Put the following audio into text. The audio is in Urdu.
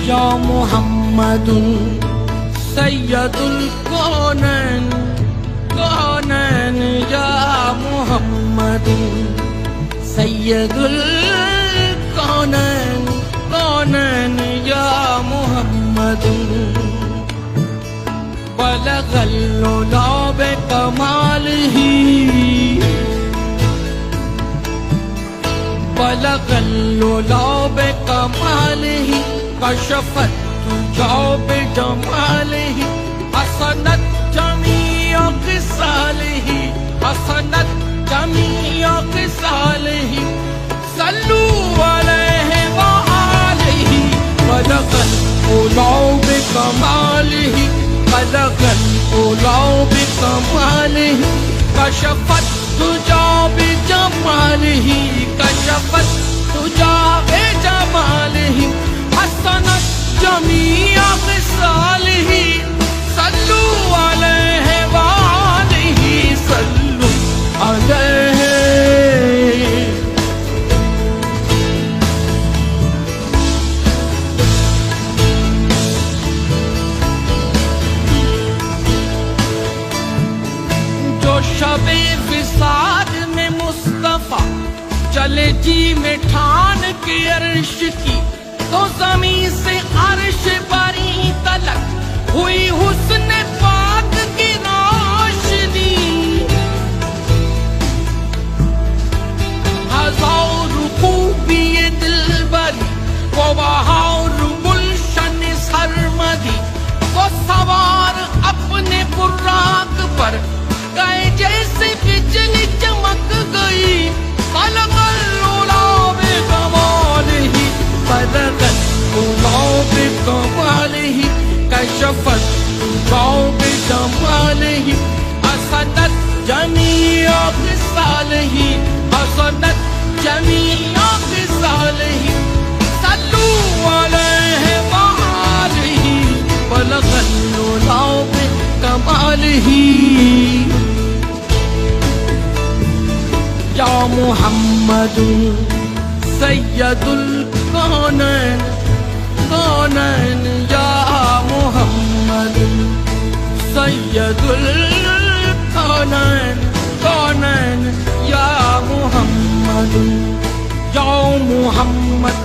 یا محمد سید الکونین کونین یا محمد سید الکونین کونین یا محمد بلغ العلا بکمالہ بلغ العلا بکمالہ کشف الدجی بجمالہ حسنت جمیع خصالہ حسنت جمیع خصالہ صلوا علیہ وآلہ بلغ العلا بکمالہ بلغ العلا بکمالہ کشف الدجی بجمالہ کشف الدجی بجمالہ حسنت جمیع خصالہ صلوا علیہ وآلہ صلوا علیہ جو شب وصال میں مصطفیٰ چلے جی میں ٹھان کے عرش کی تو زمین سے عرش بری تلک ہوئی حسن پاک کی روشنی ہزار خوبی دلبری وہ بہار گلشن سرمدی وہ سوار اپنے براق پر گئے جیسے بجلی چمک گئی بلغ العلا بکمالہ بلغ العلا بکمالہ کشف الدجی بجمالہ حسنت جمیع خصالہ حسنت جمیع خصالہ صلوا علیہ وآلہ بلغ العلا بکمالہ یا محمد سید الکونین کونین یا محمد سید الکونین کونین یا محمد یا محمد